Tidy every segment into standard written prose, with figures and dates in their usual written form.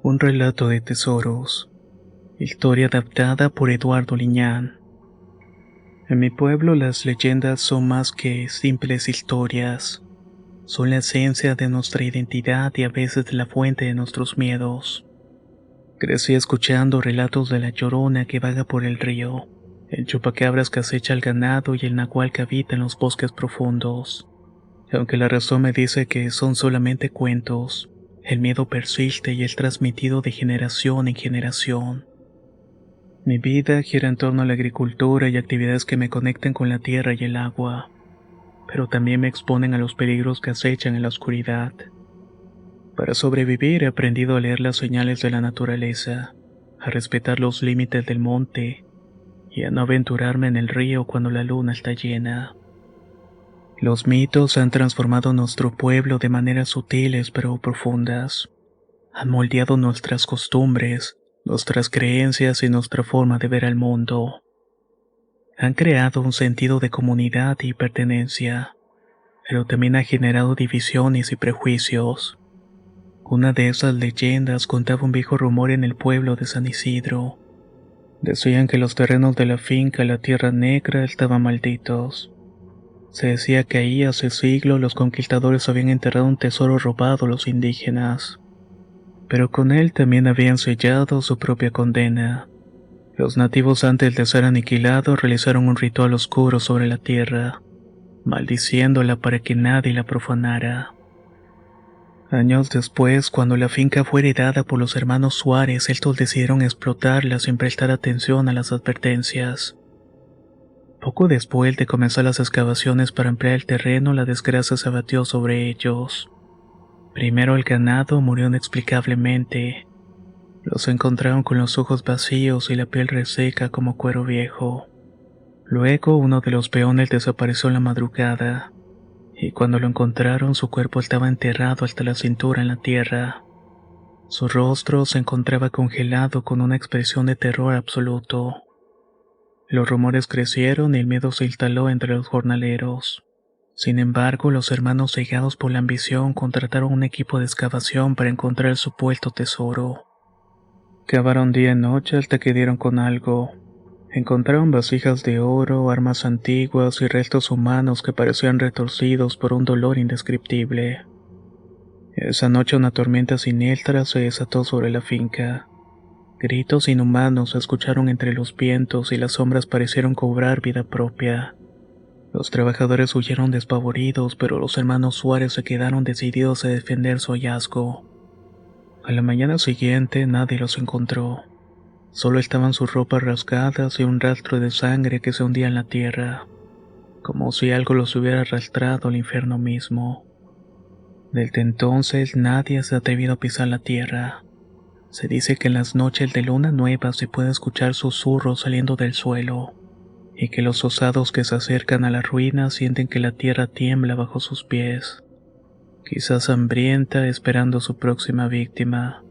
Un relato de tesoros. Historia adaptada por Eduardo Liñán. En mi pueblo las leyendas son más que simples historias. Son la esencia de nuestra identidad y a veces la fuente de nuestros miedos. Crecí escuchando relatos de la Llorona que vaga por el río, el chupacabras que acecha al ganado y el nahual que habita en los bosques profundos. Aunque la razón me dice que son solamente cuentos, el miedo persiste y es transmitido de generación en generación. Mi vida gira en torno a la agricultura y actividades que me conectan con la tierra y el agua, pero también me exponen a los peligros que acechan en la oscuridad. Para sobrevivir he aprendido a leer las señales de la naturaleza, a respetar los límites del monte y a no aventurarme en el río cuando la luna está llena. Los mitos han transformado nuestro pueblo de maneras sutiles pero profundas. Han moldeado nuestras costumbres, nuestras creencias y nuestra forma de ver el mundo. Han creado un sentido de comunidad y pertenencia, pero también ha generado divisiones y prejuicios. Una de esas leyendas contaba un viejo rumor en el pueblo de San Isidro. Decían que los terrenos de la finca La Tierra Negra estaban malditos. Se decía que ahí hace siglos los conquistadores habían enterrado un tesoro robado a los indígenas. Pero con él también habían sellado su propia condena. Los nativos antes de ser aniquilados realizaron un ritual oscuro sobre la tierra, maldiciéndola para que nadie la profanara. Años después, cuando la finca fue heredada por los hermanos Suárez, estos decidieron explotarla sin prestar atención a las advertencias. Poco después de comenzar las excavaciones para ampliar el terreno, la desgracia se abatió sobre ellos. Primero el ganado murió inexplicablemente. Los encontraron con los ojos vacíos y la piel reseca como cuero viejo. Luego uno de los peones desapareció en la madrugada, y cuando lo encontraron su cuerpo estaba enterrado hasta la cintura en la tierra. Su rostro se encontraba congelado con una expresión de terror absoluto. Los rumores crecieron y el miedo se instaló entre los jornaleros. Sin embargo, los hermanos cegados por la ambición contrataron un equipo de excavación para encontrar el supuesto tesoro. Cavaron día y noche hasta que dieron con algo. Encontraron vasijas de oro, armas antiguas y restos humanos que parecían retorcidos por un dolor indescriptible. Esa noche una tormenta siniestra se desató sobre la finca. Gritos inhumanos se escucharon entre los vientos y las sombras parecieron cobrar vida propia. Los trabajadores huyeron despavoridos, pero los hermanos Suárez se quedaron decididos a defender su hallazgo. A la mañana siguiente nadie los encontró. Solo estaban sus ropas rasgadas y un rastro de sangre que se hundía en la tierra, como si algo los hubiera arrastrado al infierno mismo. Desde entonces nadie se ha atrevido a pisar la tierra. Se dice que en las noches de luna nueva se puede escuchar susurros saliendo del suelo, y que los osados que se acercan a la ruina sienten que la tierra tiembla bajo sus pies, quizás hambrienta esperando su próxima víctima.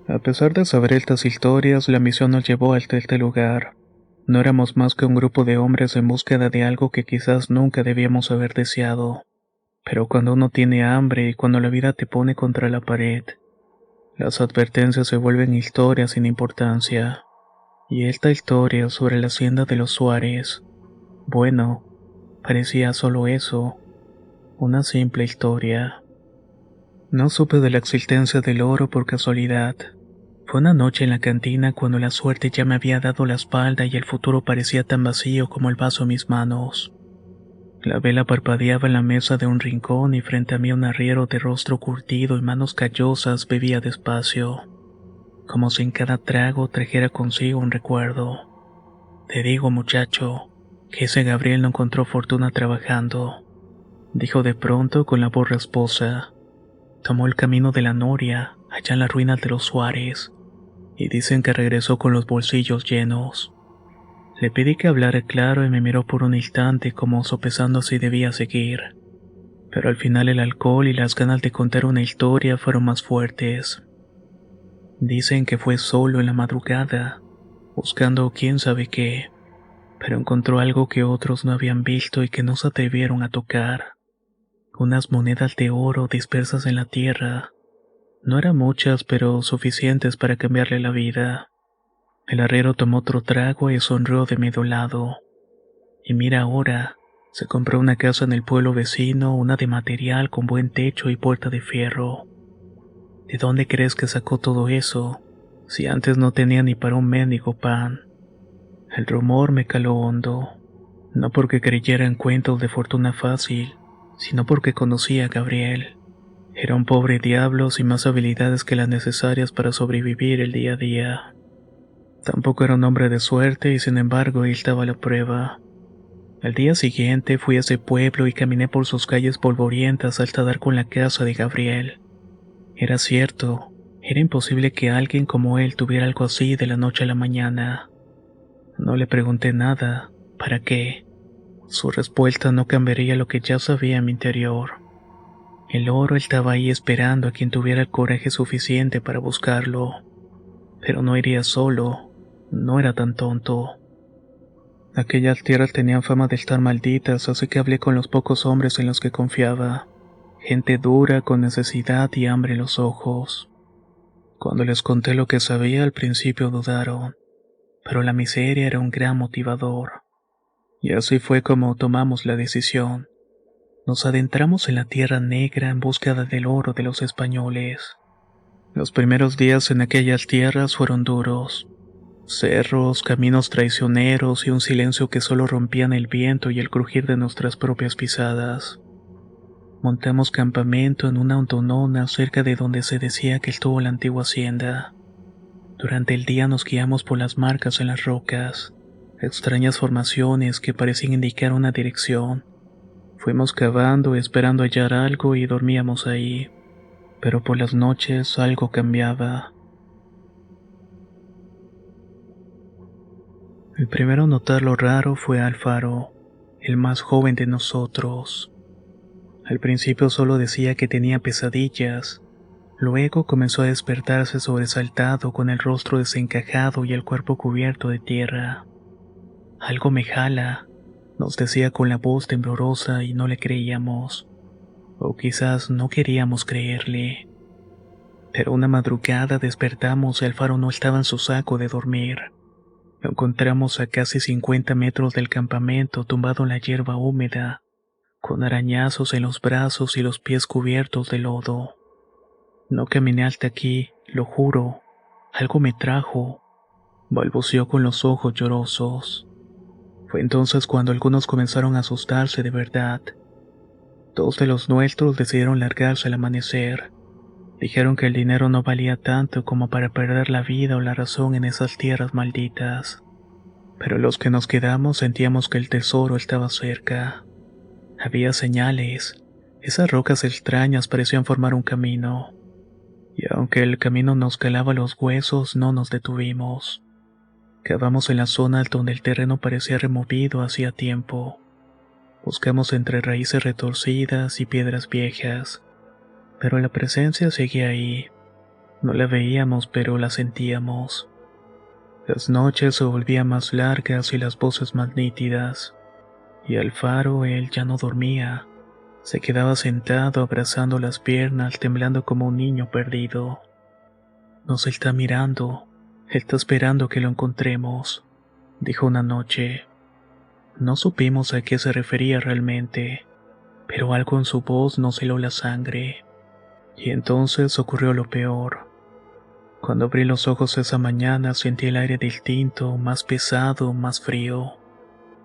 A pesar de saber estas historias, la misión nos llevó hasta este lugar. No éramos más que un grupo de hombres en búsqueda de algo que quizás nunca debíamos haber deseado. Pero cuando uno tiene hambre y cuando la vida te pone contra la pared, las advertencias se vuelven historias sin importancia. Y esta historia sobre la hacienda de los Suárez, bueno, parecía solo eso, una simple historia. No supe de la existencia del oro por casualidad. Fue una noche en la cantina cuando la suerte ya me había dado la espalda y el futuro parecía tan vacío como el vaso en mis manos. La vela parpadeaba en la mesa de un rincón y frente a mí un arriero de rostro curtido y manos callosas bebía despacio, como si en cada trago trajera consigo un recuerdo. Te digo, muchacho, que ese Gabriel no encontró fortuna trabajando, dijo de pronto con la voz rasposa. Tomó el camino de la Noria, allá en las ruinas de los Suárez, y dicen que regresó con los bolsillos llenos. Le pedí que hablara claro y me miró por un instante como sopesando si debía seguir. Pero al final el alcohol y las ganas de contar una historia fueron más fuertes. Dicen que fue solo en la madrugada, buscando quién sabe qué, pero encontró algo que otros no habían visto y que no se atrevieron a tocar. Unas monedas de oro dispersas en la tierra. No eran muchas, pero suficientes para cambiarle la vida. El arriero tomó otro trago y sonrió de medio lado. Y mira ahora, se compró una casa en el pueblo vecino, una de material con buen techo y puerta de fierro. ¿De dónde crees que sacó todo eso? Si antes no tenía ni para un mendigo pan. El rumor me caló hondo, no porque creyera en cuentos de fortuna fácil, sino porque conocía a Gabriel. Era un pobre diablo sin más habilidades que las necesarias para sobrevivir el día a día. Tampoco era un hombre de suerte y sin embargo él daba la prueba. Al día siguiente fui a ese pueblo y caminé por sus calles polvorientas hasta dar con la casa de Gabriel. Era cierto, era imposible que alguien como él tuviera algo así de la noche a la mañana. No le pregunté nada, ¿para qué? Su respuesta no cambiaría lo que ya sabía en mi interior. El oro estaba ahí esperando a quien tuviera el coraje suficiente para buscarlo. Pero no iría solo, no era tan tonto. Aquellas tierras tenían fama de estar malditas, así que hablé con los pocos hombres en los que confiaba. Gente dura, con necesidad y hambre en los ojos. Cuando les conté lo que sabía, al principio dudaron, pero la miseria era un gran motivador. Y así fue como tomamos la decisión. Nos adentramos en la tierra negra en búsqueda del oro de los españoles. Los primeros días en aquellas tierras fueron duros. Cerros, caminos traicioneros y un silencio que solo rompían el viento y el crujir de nuestras propias pisadas. Montamos campamento en una hondonona cerca de donde se decía que estuvo la antigua hacienda. Durante el día nos guiamos por las marcas en las rocas, extrañas formaciones que parecían indicar una dirección. Fuimos cavando esperando hallar algo y dormíamos ahí, pero por las noches algo cambiaba. El primero a notar lo raro fue Alfaro, el más joven de nosotros. Al principio solo decía que tenía pesadillas, luego comenzó a despertarse sobresaltado con el rostro desencajado y el cuerpo cubierto de tierra. Algo me jala, nos decía con la voz temblorosa y no le creíamos, o quizás no queríamos creerle. Pero una madrugada despertamos y Alfaro no estaba en su saco de dormir. Lo encontramos a casi 50 metros del campamento tumbado en la hierba húmeda, con arañazos en los brazos y los pies cubiertos de lodo. No caminé hasta aquí, lo juro. Algo me trajo, balbuceó con los ojos llorosos. Fue entonces cuando algunos comenzaron a asustarse de verdad. Dos de los nuestros decidieron largarse al amanecer. Dijeron que el dinero no valía tanto como para perder la vida o la razón en esas tierras malditas. Pero los que nos quedamos sentíamos que el tesoro estaba cerca. Había señales. Esas rocas extrañas parecían formar un camino. Y aunque el camino nos calaba los huesos, no nos detuvimos. Cavamos en la zona donde el terreno parecía removido hacía tiempo. Buscamos entre raíces retorcidas y piedras viejas, pero la presencia seguía ahí. No la veíamos, pero la sentíamos. Las noches se volvían más largas y las voces más nítidas. Y Alfaro, él ya no dormía. Se quedaba sentado abrazando las piernas, temblando como un niño perdido. Nos está mirando. Está esperando que lo encontremos, dijo una noche. No supimos a qué se refería realmente, pero algo en su voz nos heló la sangre. Y entonces ocurrió lo peor. Cuando abrí los ojos esa mañana sentí el aire distinto, más pesado, más frío.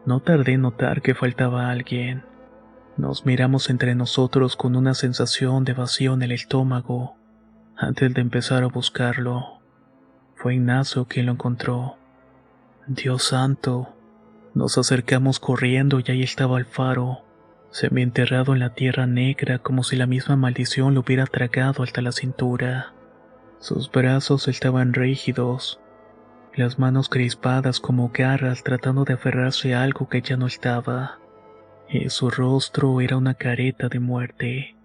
No tardé en notar que faltaba alguien. Nos miramos entre nosotros con una sensación de vacío en el estómago, antes de empezar a buscarlo. Fue Ignacio quien lo encontró. Dios santo. Nos acercamos corriendo y ahí estaba Alfaro, semienterrado en la tierra negra como si la misma maldición lo hubiera tragado hasta la cintura. Sus brazos estaban rígidos, las manos crispadas como garras tratando de aferrarse a algo que ya no estaba, y su rostro era una careta de muerte.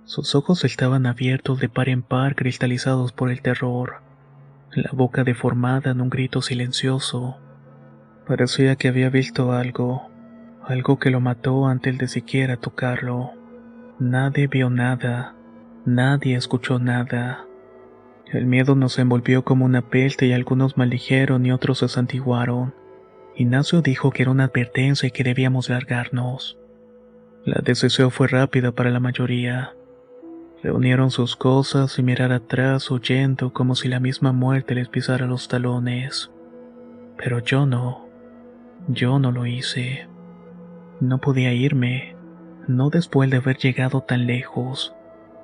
Sus ojos estaban abiertos de par en par, cristalizados por el terror, la boca deformada en un grito silencioso. Parecía que había visto algo, algo que lo mató antes de siquiera tocarlo. Nadie vio nada, Nadie escuchó nada. El miedo nos envolvió como una peste y algunos maldijeron y otros se santiguaron. Ignacio dijo que era una advertencia y que debíamos largarnos. La decisión fue rápida para la mayoría. Reunieron sus cosas y mirar atrás huyendo como si la misma muerte les pisara los talones. Pero yo no lo hice. No podía irme, no después de haber llegado tan lejos,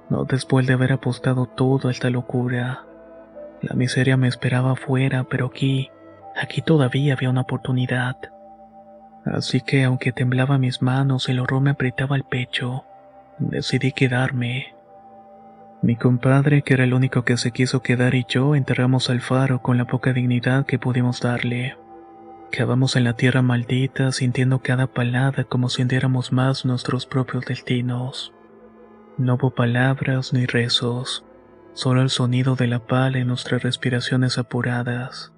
no después de haber apostado todo a esta locura. La miseria me esperaba afuera, pero aquí todavía había una oportunidad. Así que aunque temblaba mis manos y el horror me apretaba el pecho, decidí quedarme. Mi compadre, que era el único que se quiso quedar, y yo enterramos al faro con la poca dignidad que pudimos darle. Cavamos en la tierra maldita, sintiendo cada palada como si hundiéramos más nuestros propios destinos. No hubo palabras ni rezos, solo el sonido de la pala en nuestras respiraciones apuradas.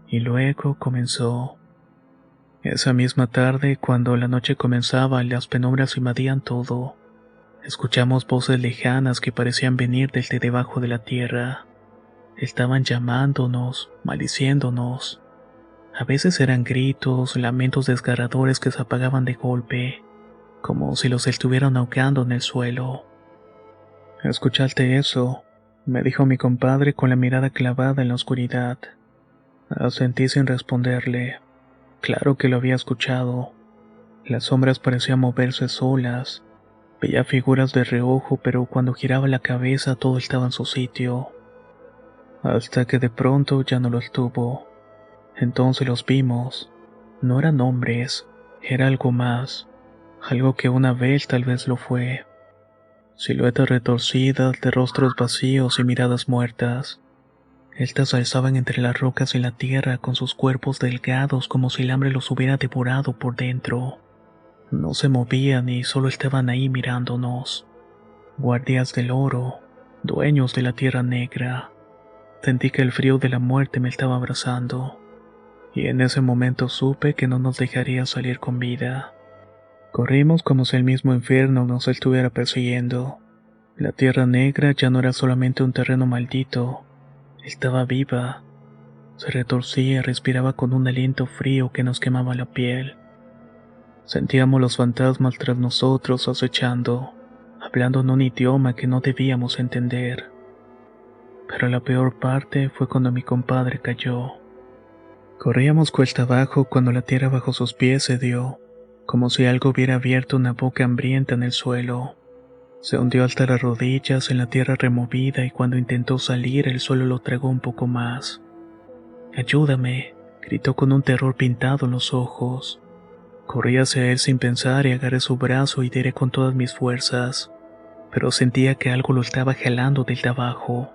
Y luego comenzó. Esa misma tarde, cuando la noche comenzaba y las penumbras invadían todo, escuchamos voces lejanas que parecían venir desde debajo de la tierra. Estaban llamándonos, maldiciéndonos. A veces eran gritos, lamentos desgarradores que se apagaban de golpe, como si los estuvieran ahogando en el suelo. ¿Escuchaste eso?, me dijo mi compadre con la mirada clavada en la oscuridad. Asentí sin responderle. Claro que lo había escuchado. Las sombras parecían moverse solas. Veía figuras de reojo, pero cuando giraba la cabeza todo estaba en su sitio. Hasta que de pronto ya no lo estuvo. Entonces los vimos. No eran hombres, era algo más. Algo que una vez tal vez lo fue. Siluetas retorcidas, de rostros vacíos y miradas muertas. Estas se alzaban entre las rocas y la tierra con sus cuerpos delgados como si el hambre los hubiera devorado por dentro. No se movían y solo estaban ahí mirándonos. Guardias del oro, dueños de la tierra negra. Sentí que el frío de la muerte me estaba abrazando. Y en ese momento supe que no nos dejaría salir con vida. Corrimos como si el mismo infierno nos estuviera persiguiendo. La tierra negra ya no era solamente un terreno maldito, estaba viva. Se retorcía y respiraba con un aliento frío que nos quemaba la piel. Sentíamos los fantasmas tras nosotros acechando, hablando en un idioma que no debíamos entender. Pero la peor parte fue cuando mi compadre cayó. Corríamos cuesta abajo cuando la tierra bajo sus pies cedió, como si algo hubiera abierto una boca hambrienta en el suelo. Se hundió hasta las rodillas en la tierra removida y cuando intentó salir el suelo lo tragó un poco más. «Ayúdame», gritó con un terror pintado en los ojos. Corrí hacia él sin pensar y agarré su brazo y tiré con todas mis fuerzas, pero sentía que algo lo estaba jalando desde abajo.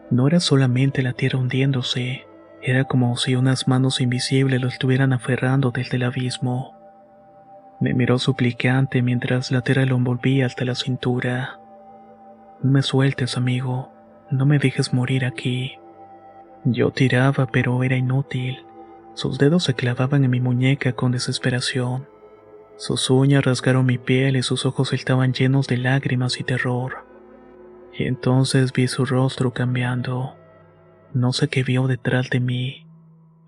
No era solamente la tierra hundiéndose, era como si unas manos invisibles lo estuvieran aferrando desde el abismo. Me miró suplicante mientras la tierra lo envolvía hasta la cintura. «No me sueltes, amigo, no me dejes morir aquí». Yo tiraba, pero era inútil. Sus dedos se clavaban en mi muñeca con desesperación. Sus uñas rasgaron mi piel y sus ojos estaban llenos de lágrimas y terror. Y entonces vi su rostro cambiando. No sé qué vio detrás de mí,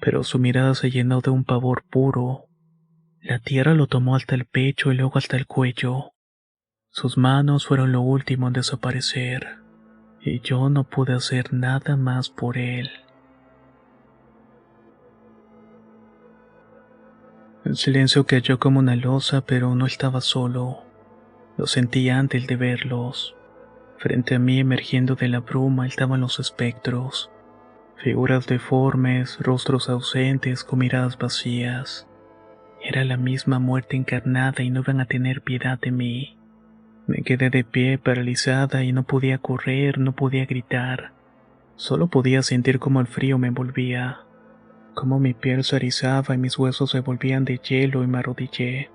pero su mirada se llenó de un pavor puro. La tierra lo tomó hasta el pecho y luego hasta el cuello. Sus manos fueron lo último en desaparecer, y yo no pude hacer nada más por él. El silencio cayó como una losa, pero no estaba solo. Lo sentí antes de verlos. Frente a mí, emergiendo de la bruma, estaban los espectros. Figuras deformes, rostros ausentes, con miradas vacías. Era la misma muerte encarnada y no iban a tener piedad de mí. Me quedé de pie, paralizada, y no podía correr, no podía gritar. Solo podía sentir cómo el frío me envolvía, cómo mi piel se erizaba y mis huesos se volvían de hielo y me arrodillé.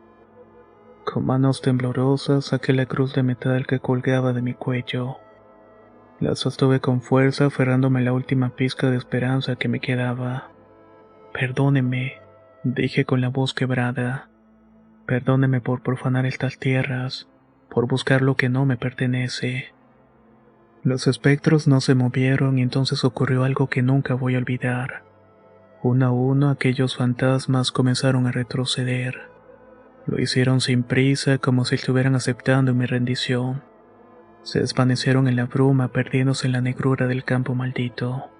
Con manos temblorosas saqué la cruz de metal que colgaba de mi cuello. La sostuve con fuerza, aferrándome a la última pizca de esperanza que me quedaba. «Perdóneme», dije con la voz quebrada. «Perdóneme por profanar estas tierras, por buscar lo que no me pertenece. Los espectros no se movieron y entonces ocurrió algo que nunca voy a olvidar. Uno a uno aquellos fantasmas comenzaron a retroceder. Lo hicieron sin prisa, como si estuvieran aceptando mi rendición. Se desvanecieron en la bruma, perdiéndose en la negrura del campo maldito.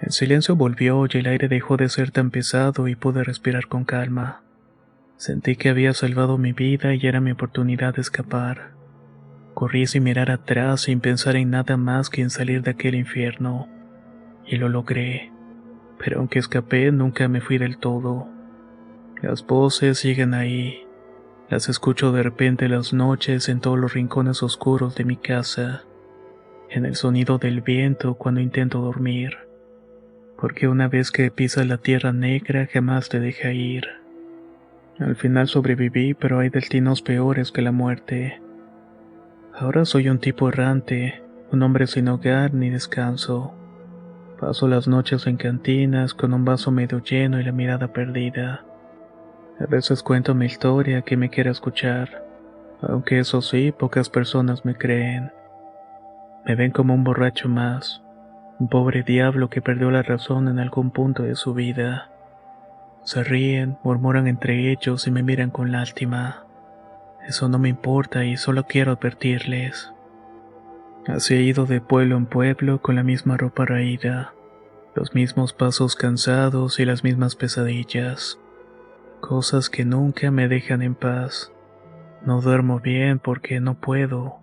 El silencio volvió y el aire dejó de ser tan pesado y pude respirar con calma. Sentí que había salvado mi vida y era mi oportunidad de escapar. Corrí sin mirar atrás, sin pensar en nada más que en salir de aquel infierno. Y lo logré. Pero aunque escapé, nunca me fui del todo. Las voces siguen ahí. Las escucho de repente en las noches en todos los rincones oscuros de mi casa. En el sonido del viento cuando intento dormir. Porque una vez que pisas la tierra negra jamás te deja ir. Al final sobreviví, pero hay destinos peores que la muerte. Ahora soy un tipo errante, un hombre sin hogar ni descanso. Paso las noches en cantinas con un vaso medio lleno y la mirada perdida. A veces cuento mi historia que me quiera escuchar, aunque eso sí, pocas personas me creen. Me ven como un borracho más, un pobre diablo que perdió la razón en algún punto de su vida. Se ríen, murmuran entre ellos y me miran con lástima. Eso no me importa y solo quiero advertirles. Así he ido de pueblo en pueblo con la misma ropa raída, los mismos pasos cansados y las mismas pesadillas. Cosas que nunca me dejan en paz. No duermo bien porque no puedo.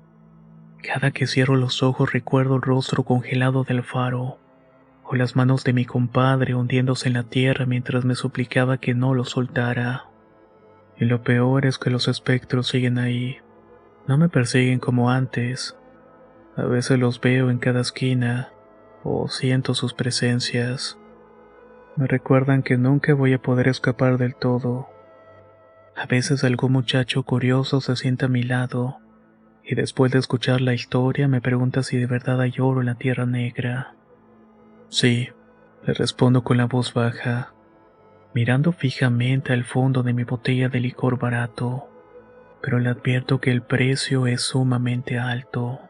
Cada que cierro los ojos recuerdo el rostro congelado del faro, o las manos de mi compadre hundiéndose en la tierra mientras me suplicaba que no lo soltara. Y lo peor es que los espectros siguen ahí. No me persiguen como antes. A veces los veo en cada esquina, o siento sus presencias. Me recuerdan que nunca voy a poder escapar del todo. A veces algún muchacho curioso se sienta a mi lado, y después de escuchar la historia me pregunta si de verdad hay oro en la tierra negra. Sí, le respondo con la voz baja, mirando fijamente al fondo de mi botella de licor barato, pero le advierto que el precio es sumamente alto.